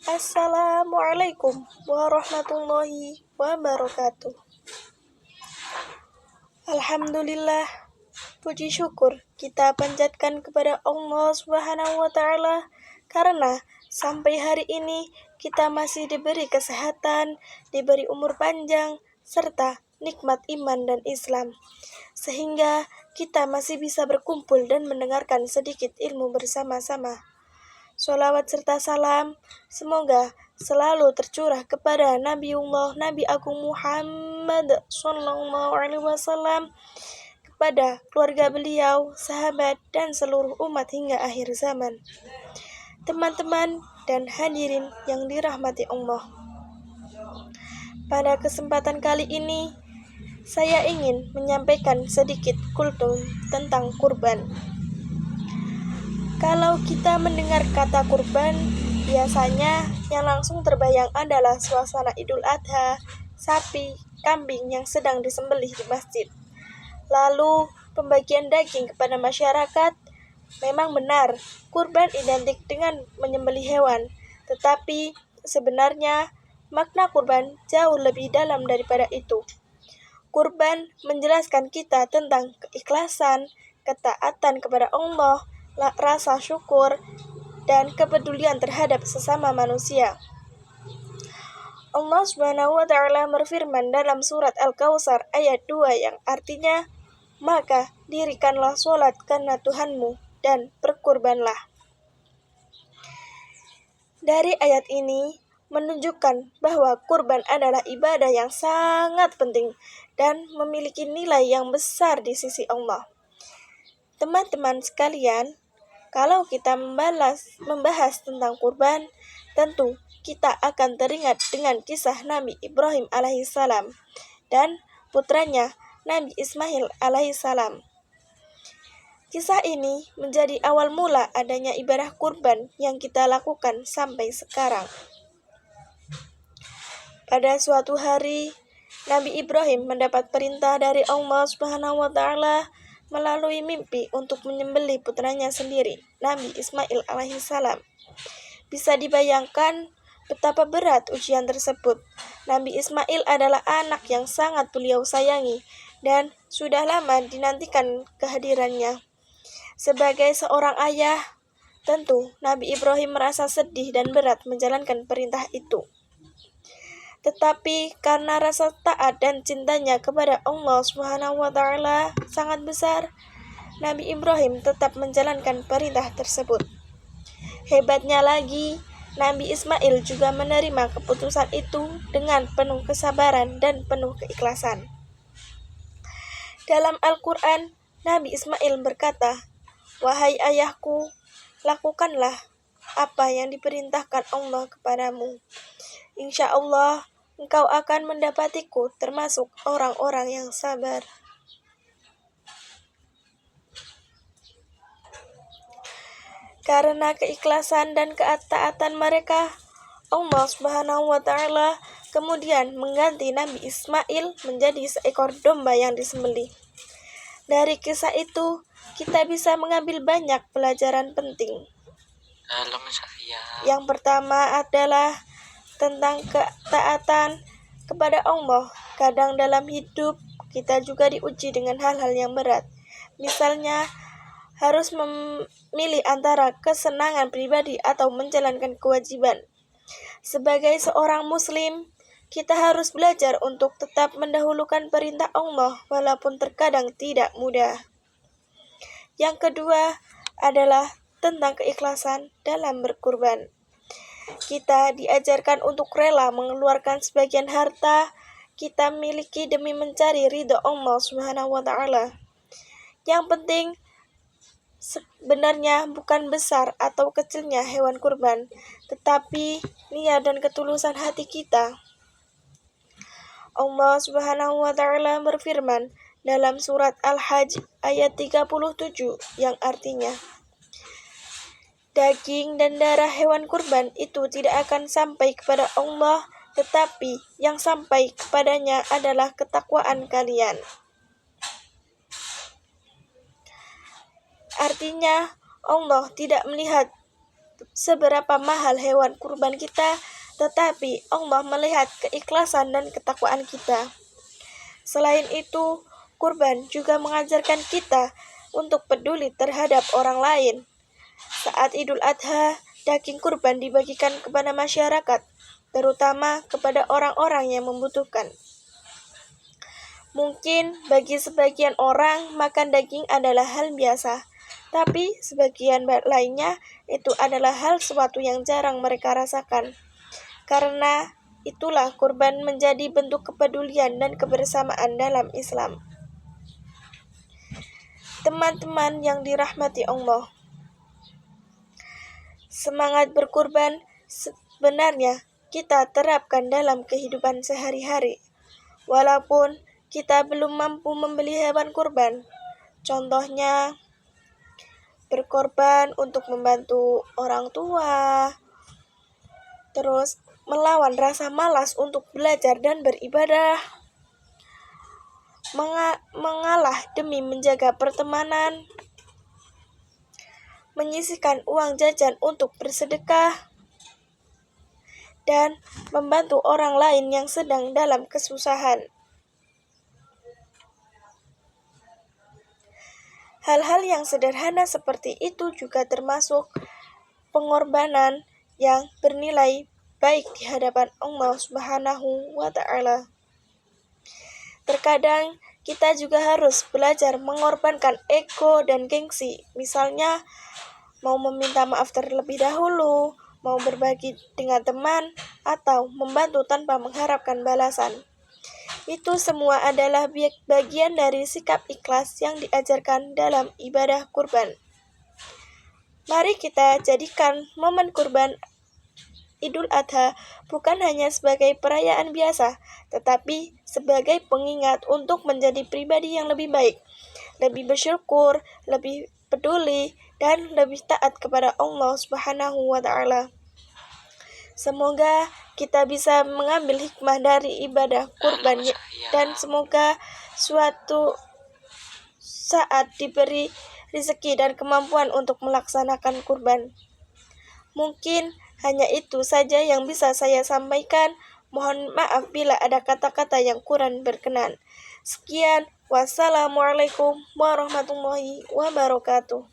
Assalamualaikum warahmatullahi wabarakatuh. Alhamdulillah, puji syukur kita panjatkan kepada Allah Subhanahu wa Ta'ala karena sampai hari ini kita masih diberi kesehatan, diberi umur panjang, serta nikmat iman dan Islam, sehingga kita masih bisa berkumpul dan mendengarkan sedikit ilmu bersama-sama. Sholawat serta salam semoga selalu tercurah kepada Nabiullah Nabi Agung Muhammad Sallallahu Alaihi Wasallam, kepada keluarga beliau, sahabat, dan seluruh umat hingga akhir zaman. Teman-teman dan hadirin yang dirahmati Allah, pada kesempatan kali ini saya ingin menyampaikan sedikit kultum tentang kurban. Kalau kita mendengar kata kurban, biasanya yang langsung terbayang adalah suasana Idul Adha, sapi, kambing yang sedang disembelih di masjid. Lalu, pembagian daging kepada masyarakat. Memang benar, kurban identik dengan menyembelih hewan, tetapi sebenarnya makna kurban jauh lebih dalam daripada itu. Kurban menjelaskan kita tentang keikhlasan, ketaatan kepada Allah, rasa syukur, dan kepedulian terhadap sesama manusia. Allah Subhanahu wa Ta'ala berfirman dalam surat Al-Kautsar ayat 2 yang artinya, maka dirikanlah sholat karena Tuhanmu dan berkurbanlah. Dari ayat ini menunjukkan bahwa kurban adalah ibadah yang sangat penting dan memiliki nilai yang besar di sisi Allah. Teman-teman sekalian, kalau kita membahas tentang kurban, tentu kita akan teringat dengan kisah Nabi Ibrahim alaihissalam dan putranya Nabi Ismail alaihissalam. Kisah ini menjadi awal mula adanya ibadah kurban yang kita lakukan sampai sekarang. Pada suatu hari, Nabi Ibrahim mendapat perintah dari Allah Subhanahu wa Ta'ala melalui mimpi untuk menyembelih putranya sendiri, Nabi Ismail alaihissalam. Bisa dibayangkan betapa berat ujian tersebut. Nabi Ismail adalah anak yang sangat beliau sayangi dan sudah lama dinantikan kehadirannya. Sebagai seorang ayah, tentu Nabi Ibrahim merasa sedih dan berat menjalankan perintah itu. Tetapi karena rasa taat dan cintanya kepada Allah Subhanahu wa Ta'ala sangat besar, Nabi Ibrahim tetap menjalankan perintah tersebut. Hebatnya lagi, Nabi Ismail juga menerima keputusan itu dengan penuh kesabaran dan penuh keikhlasan. Dalam Al-Quran, Nabi Ismail berkata, "Wahai ayahku, lakukanlah apa yang diperintahkan Allah kepadamu. Insya Allah, engkau akan mendapatiku termasuk orang-orang yang sabar." Karena keikhlasan dan ketaatan mereka, Allah Subhanahu wa Ta'ala kemudian mengganti Nabi Ismail menjadi seekor domba yang disembelih. Dari kisah itu, kita bisa mengambil banyak pelajaran penting. Yang pertama adalah tentang ketaatan kepada Allah. Kadang dalam hidup kita juga diuji dengan hal-hal yang berat. Misalnya, harus memilih antara kesenangan pribadi atau menjalankan kewajiban. Sebagai seorang muslim, kita harus belajar untuk tetap mendahulukan perintah Allah walaupun terkadang tidak mudah. Yang kedua adalah tentang keikhlasan dalam berkurban. Kita diajarkan untuk rela mengeluarkan sebagian harta kita miliki demi mencari ridha Allah Subhanahu wa Ta'ala. Yang penting sebenarnya bukan besar atau kecilnya hewan kurban, tetapi niat dan ketulusan hati kita. Allah Subhanahu wa Ta'ala berfirman dalam surat Al-Hajj ayat 37 yang artinya, daging dan darah hewan kurban itu tidak akan sampai kepada Allah, tetapi yang sampai kepadanya adalah ketakwaan kalian. Artinya, Allah tidak melihat seberapa mahal hewan kurban kita, tetapi Allah melihat keikhlasan dan ketakwaan kita. Selain itu, kurban juga mengajarkan kita untuk peduli terhadap orang lain. Saat Idul Adha, daging kurban dibagikan kepada masyarakat, terutama kepada orang-orang yang membutuhkan. Mungkin bagi sebagian orang makan daging adalah hal biasa, tapi sebagian lainnya itu adalah hal sesuatu yang jarang mereka rasakan. Karena itulah kurban menjadi bentuk kepedulian dan kebersamaan dalam Islam. Teman-teman yang dirahmati Allah, semangat berkurban sebenarnya kita terapkan dalam kehidupan sehari-hari. Walaupun kita belum mampu membeli hewan kurban, contohnya berkorban untuk membantu orang tua, terus melawan rasa malas untuk belajar dan beribadah, mengalah demi menjaga pertemanan, menyisihkan uang jajan untuk bersedekah, dan membantu orang lain yang sedang dalam kesusahan. Hal-hal yang sederhana seperti itu juga termasuk pengorbanan yang bernilai baik di hadapan Allah Subhanahu wa Ta'ala. Terkadang kita juga harus belajar mengorbankan ego dan gengsi. Misalnya, mau meminta maaf terlebih dahulu, mau berbagi dengan teman, atau membantu tanpa mengharapkan balasan. Itu semua adalah bagian dari sikap ikhlas yang diajarkan dalam ibadah kurban. Mari kita jadikan momen kurban Idul Adha bukan hanya sebagai perayaan biasa, tetapi sebagai pengingat untuk menjadi pribadi yang lebih baik, lebih bersyukur, lebih peduli, dan lebih taat kepada Allah Subhanahu wa Ta'ala. Semoga kita bisa mengambil hikmah dari ibadah kurban dan semoga suatu saat diberi rezeki dan kemampuan untuk melaksanakan kurban. Mungkin hanya itu saja yang bisa saya sampaikan. Mohon maaf bila ada kata-kata yang kurang berkenan. Sekian, wassalamualaikum warahmatullahi wabarakatuh.